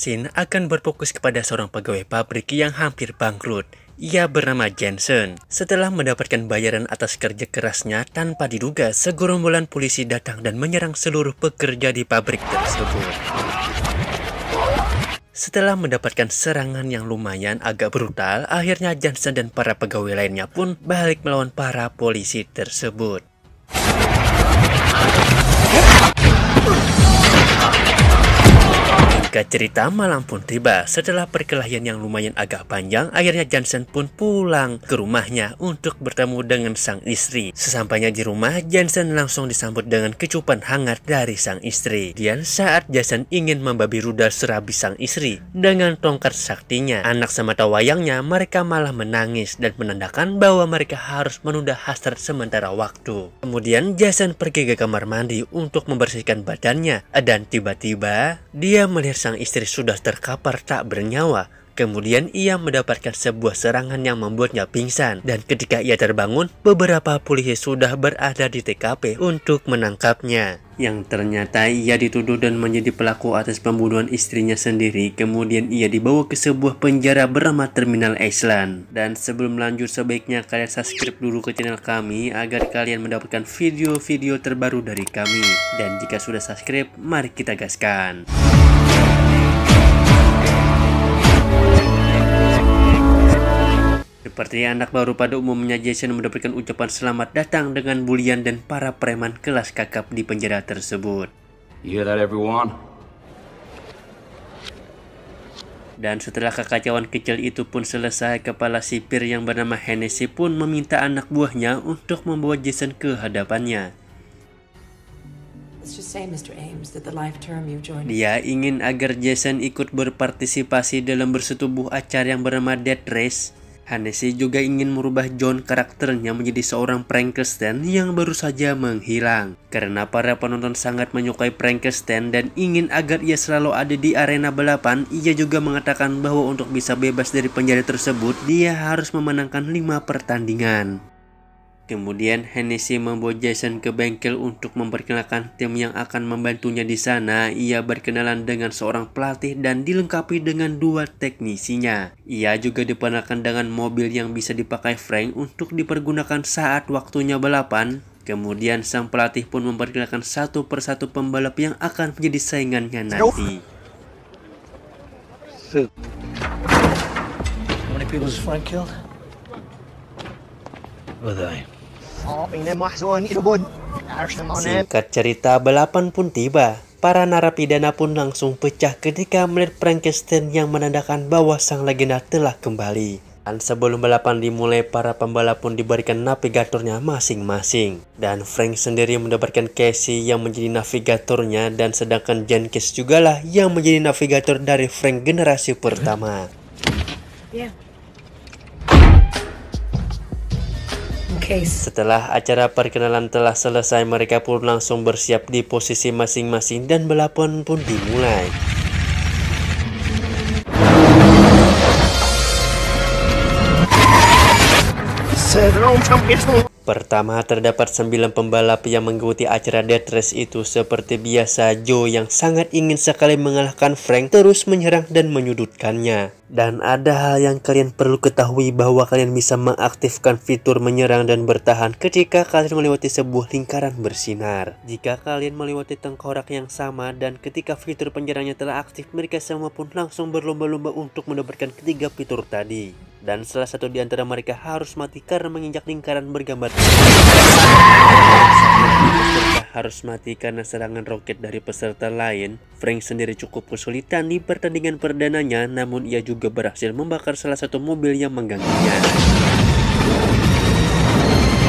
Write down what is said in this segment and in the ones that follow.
scene akan berfokus kepada seorang pegawai pabrik yang hampir bangkrut. Ia bernama Jensen. Setelah mendapatkan bayaran atas kerja kerasnya, tanpa diduga segerombolan polisi datang dan menyerang seluruh pekerja di pabrik tersebut. Setelah mendapatkan serangan yang lumayan agak brutal, akhirnya Jensen dan para pegawai lainnya pun balik melawan para polisi tersebut. Singkat cerita, malam pun tiba. Setelah perkelahian yang lumayan agak panjang, akhirnya Jensen pun pulang ke rumahnya untuk bertemu dengan sang istri. Sesampainya di rumah, Jensen langsung disambut dengan kecupan hangat dari sang istri. Dan saat Jensen ingin membabi rudal serabi sang istri dengan tongkat saktinya, anak semata wayangnya, mereka malah menangis dan menandakan bahwa mereka harus menunda hasrat sementara waktu. Kemudian Jensen pergi ke kamar mandi untuk membersihkan badannya, dan tiba-tiba dia melihat sang istri sudah terkapar tak bernyawa. Kemudian ia mendapatkan sebuah serangan yang membuatnya pingsan, dan ketika ia terbangun, beberapa polisi sudah berada di TKP untuk menangkapnya. Yang ternyata ia dituduh dan menjadi pelaku atas pembunuhan istrinya sendiri. Kemudian ia dibawa ke sebuah penjara bernama Terminal Island. Dan sebelum lanjut, sebaiknya kalian subscribe dulu ke channel kami agar kalian mendapatkan video-video terbaru dari kami. Dan jika sudah subscribe, mari kita gaskan. Seperti anak baru pada umumnya, Jensen mendapatkan ucapan selamat datang dengan bulian dan para preman kelas kakap di penjara tersebut. You hear that, everyone? Dan setelah kekacauan kecil itu pun selesai, kepala sipir yang bernama Hennessy pun meminta anak buahnya untuk membawa Jensen ke hadapannya. Dia ingin agar Jensen ikut berpartisipasi dalam bersetubuh acara yang bernama Death Race. Hennessy juga ingin merubah John karakternya menjadi seorang Frankenstein yang baru saja menghilang. Karena para penonton sangat menyukai Frankenstein dan ingin agar ia selalu ada di arena balapan, ia juga mengatakan bahwa untuk bisa bebas dari penjara tersebut, dia harus memenangkan 5 pertandingan. Kemudian Hennessy membawa Jensen ke bengkel untuk memperkenalkan tim yang akan membantunya di sana. Ia berkenalan dengan seorang pelatih dan dilengkapi dengan 2 teknisinya. Ia juga diperkenalkan dengan mobil yang bisa dipakai Frank untuk dipergunakan saat waktunya balapan. Kemudian sang pelatih pun memperkenalkan satu persatu pembalap yang akan menjadi saingannya nanti. How many people has Frank killed? Who are they? Singkat cerita, balapan pun tiba. Para narapidana pun langsung pecah ketika melihat Frankenstein yang menandakan bahwa sang legenda telah kembali. Dan sebelum balapan dimulai, para pembalap pun diberikan navigatornya masing-masing. Dan Frank sendiri mendapatkan Casey yang menjadi navigatornya, dan sedangkan Jenkins jugalah yang menjadi navigator dari Frank generasi pertama. Setelah acara perkenalan telah selesai, mereka pun langsung bersiap di posisi masing-masing dan balapan pun dimulai. Pertama, terdapat 9 pembalap yang mengikuti acara Death Race itu. Seperti biasa, Joe yang sangat ingin sekali mengalahkan Frank terus menyerang dan menyudutkannya. Dan ada hal yang kalian perlu ketahui, bahwa kalian bisa mengaktifkan fitur menyerang dan bertahan ketika kalian melewati sebuah lingkaran bersinar. Jika kalian melewati tengkorak yang sama dan ketika fitur penyerangnya telah aktif, mereka semua pun langsung berlomba-lomba untuk mendapatkan ketiga fitur tadi. Dan salah satu di antara mereka harus mati karena menginjak lingkaran bergambar. Peserta harus mati karena serangan roket dari peserta lain. Frank sendiri cukup kesulitan di pertandingan perdananya, namun ia juga berhasil membakar salah satu mobil yang mengganggunya.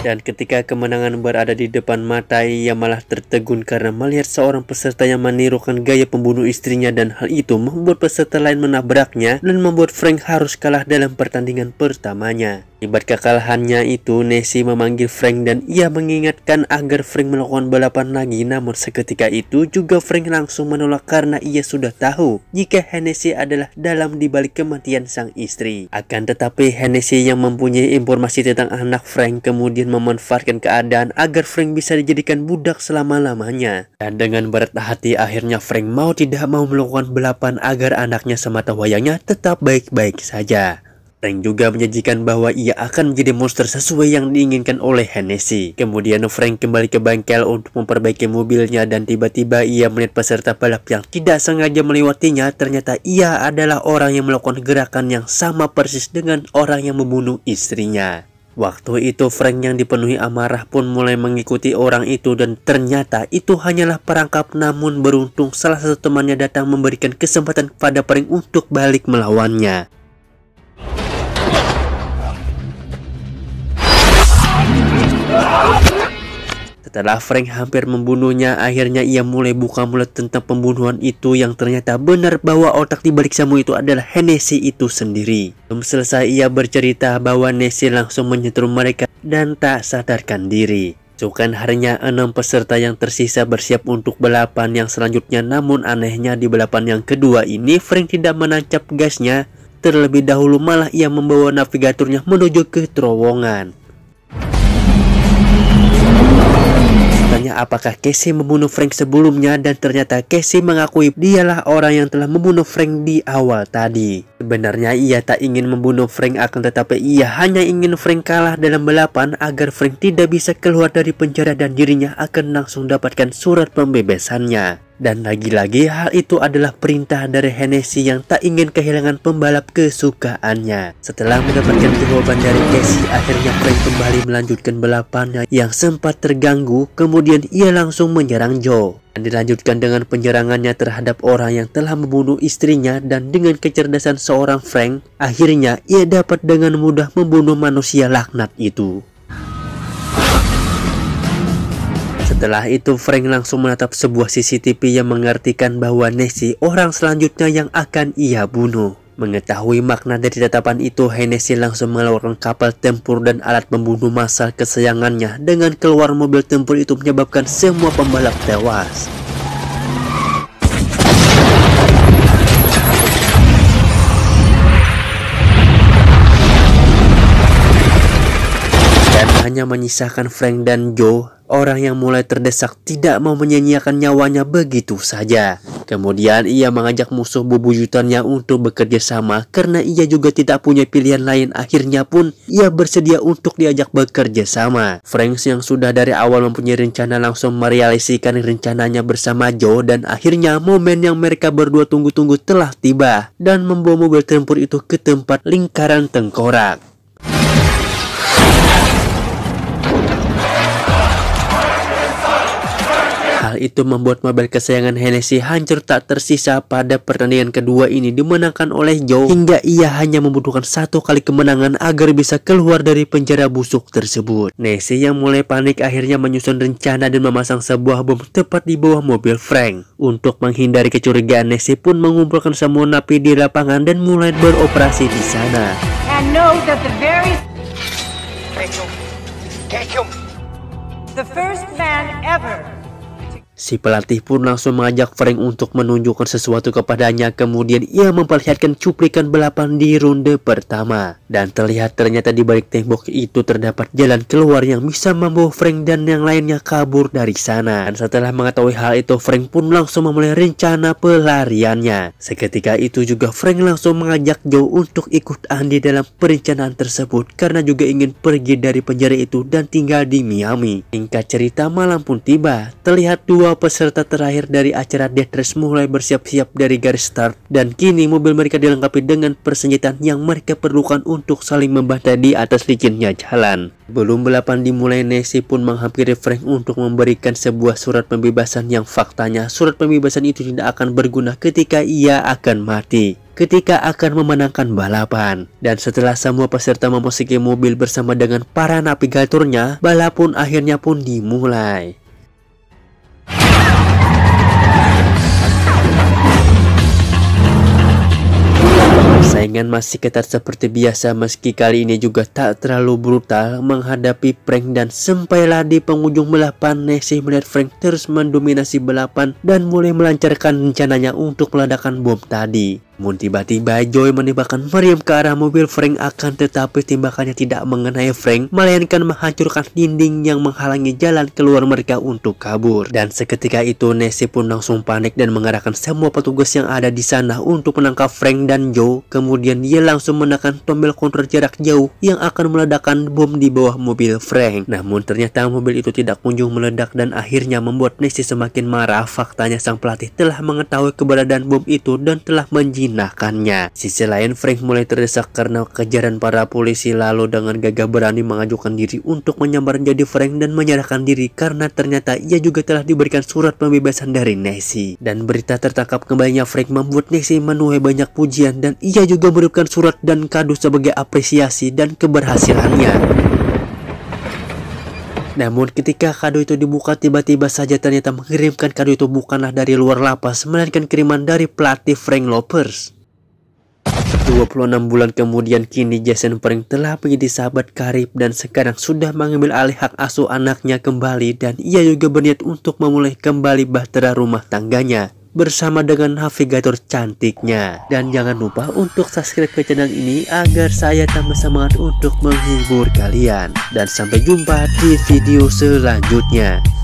Dan ketika kemenangan berada di depan mata, ia malah tertegun karena melihat seorang peserta yang menirukan gaya pembunuh istrinya, dan hal itu membuat peserta lain menabraknya dan membuat Frank harus kalah dalam pertandingan pertamanya. Akibat kekalahannya itu, Nessie memanggil Frank dan ia mengingatkan agar Frank melakukan balapan lagi. Namun seketika itu juga Frank langsung menolak karena ia sudah tahu jika Hennessy adalah dalam dibalik kematian sang istri. Akan tetapi Hennessy yang mempunyai informasi tentang anak Frank kemudian memanfaatkan keadaan agar Frank bisa dijadikan budak selama-lamanya. Dan dengan berat hati akhirnya Frank mau tidak mau melakukan balapan agar anaknya semata wayangnya tetap baik-baik saja. Frank juga menjanjikan bahwa ia akan menjadi monster sesuai yang diinginkan oleh Hennessy. Kemudian Frank kembali ke bengkel untuk memperbaiki mobilnya dan tiba-tiba ia melihat peserta balap yang tidak sengaja melewatinya. Ternyata ia adalah orang yang melakukan gerakan yang sama persis dengan orang yang membunuh istrinya. Waktu itu Frank yang dipenuhi amarah pun mulai mengikuti orang itu dan ternyata itu hanyalah perangkap, namun beruntung salah satu temannya datang memberikan kesempatan kepada Frank untuk balik melawannya. Setelah Frank hampir membunuhnya, akhirnya ia mulai buka mulut tentang pembunuhan itu yang ternyata benar bahwa otak di balik semua itu adalah Hennessy itu sendiri. Belum selesai ia bercerita bahwa Hennessy langsung menyetrum mereka dan tak sadarkan diri. Keesokan harinya 6 peserta yang tersisa bersiap untuk balapan yang selanjutnya, namun anehnya di balapan yang kedua ini Frank tidak menancap gasnya. Terlebih dahulu malah ia membawa navigatornya menuju ke terowongan. Tanya apakah Casey membunuh Frank sebelumnya, dan ternyata Casey mengakui dialah orang yang telah membunuh Frank di awal tadi. Sebenarnya ia tak ingin membunuh Frank, akan tetapi ia hanya ingin Frank kalah dalam balapan agar Frank tidak bisa keluar dari penjara dan dirinya akan langsung dapatkan surat pembebasannya. Dan lagi-lagi hal itu adalah perintah dari Hennessy yang tak ingin kehilangan pembalap kesukaannya. Setelah mendapatkan jawaban dari Casey, akhirnya Frank kembali melanjutkan balapannya yang sempat terganggu. Kemudian ia langsung menyerang Joe dan dilanjutkan dengan penyerangannya terhadap orang yang telah membunuh istrinya. Dan dengan kecerdasan seorang Frank, akhirnya ia dapat dengan mudah membunuh manusia laknat itu. Setelah itu Frank langsung menatap sebuah CCTV yang mengartikan bahwa Hennessy orang selanjutnya yang akan ia bunuh. Mengetahui makna dari tatapan itu, Hennessy langsung mengeluarkan kapal tempur dan alat pembunuh massal kesayangannya. Dengan keluar mobil tempur itu menyebabkan semua pembalap tewas. Dan hanya menyisakan Frank dan Joe, orang yang mulai terdesak tidak mau menyia-nyiakan nyawanya begitu saja. Kemudian ia mengajak musuh bebuyutannya untuk bekerja sama karena ia juga tidak punya pilihan lain. Akhirnya pun ia bersedia untuk diajak bekerja sama. Frank yang sudah dari awal mempunyai rencana langsung merealisasikan rencananya bersama Joe, dan akhirnya momen yang mereka berdua tunggu-tunggu telah tiba dan membawa mobil tempur itu ke tempat lingkaran tengkorak. Hal itu membuat mobil kesayangan Hennessy hancur tak tersisa. Pada pertandingan kedua ini dimenangkan oleh Joe hingga ia hanya membutuhkan 1 kali kemenangan agar bisa keluar dari penjara busuk tersebut. Hennessy yang mulai panik akhirnya menyusun rencana dan memasang sebuah bom tepat di bawah mobil Frank. Untuk menghindari kecurigaan, Hennessy pun mengumpulkan semua napi di lapangan dan mulai beroperasi di sana. And know that the first man ever. Si pelatih pun langsung mengajak Frank untuk menunjukkan sesuatu kepadanya. Kemudian ia memperlihatkan cuplikan balapan di ronde pertama. Dan terlihat ternyata di balik tembok itu terdapat jalan keluar yang bisa membawa Frank dan yang lainnya kabur dari sana. Dan setelah mengetahui hal itu, Frank pun langsung memulai rencana pelariannya. Seketika itu juga Frank langsung mengajak Joe untuk ikut andil dalam perencanaan tersebut karena juga ingin pergi dari penjara itu dan tinggal di Miami. Singkat cerita, malam pun tiba. Terlihat dua peserta terakhir dari acara Death Race mulai bersiap-siap dari garis start, dan kini mobil mereka dilengkapi dengan persenjataan yang mereka perlukan untuk saling membantai di atas licinnya jalan. Belum balapan dimulai, Hennessy pun menghampiri Frank untuk memberikan sebuah surat pembebasan yang faktanya surat pembebasan itu tidak akan berguna ketika ia akan mati ketika akan memenangkan balapan. Dan setelah semua peserta memasuki mobil bersama dengan para navigatornya, balap pun akhirnya pun dimulai. Persaingan masih ketat seperti biasa, meski kali ini juga tak terlalu brutal menghadapi Frank. Dan sampailah di penghujung balapan, Hennessy melihat Frank terus mendominasi balapan dan mulai melancarkan rencananya untuk meledakkan bom tadi. Namun tiba-tiba Joey menembakkan meriam ke arah mobil Frank, akan tetapi tembakannya tidak mengenai Frank, melainkan menghancurkan dinding yang menghalangi jalan keluar mereka untuk kabur. Dan seketika itu Nessie pun langsung panik dan mengerahkan semua petugas yang ada di sana untuk menangkap Frank dan Joe. Kemudian dia langsung menekan tombol kontrol jarak jauh yang akan meledakkan bom di bawah mobil Frank. Namun ternyata mobil itu tidak kunjung meledak dan akhirnya membuat Nessie semakin marah. Faktanya sang pelatih telah mengetahui keberadaan bom itu dan telah menjinakkannya. Sisi lain, Frank mulai terdesak karena kejaran para polisi, lalu dengan gagah berani mengajukan diri untuk menyamar menjadi Frank dan menyerahkan diri karena ternyata ia juga telah diberikan surat pembebasan dari Nessie. Dan berita tertangkap kembalinya Frank membuat Nessie menuai banyak pujian dan ia juga memberikan surat dan kado sebagai apresiasi dan keberhasilannya. Namun ketika kado itu dibuka, tiba-tiba saja ternyata mengirimkan kado itu bukanlah dari luar lapas, melainkan kiriman dari pelatih Frank Lopers. 26 bulan kemudian, kini Jason Frank telah menjadi sahabat karib dan sekarang sudah mengambil alih hak asuh anaknya kembali, dan ia juga berniat untuk memulai kembali bahtera rumah tangganya bersama dengan navigator cantiknya. Dan jangan lupa untuk subscribe ke channel ini agar saya tambah semangat untuk menghibur kalian. Dan sampai jumpa di video selanjutnya.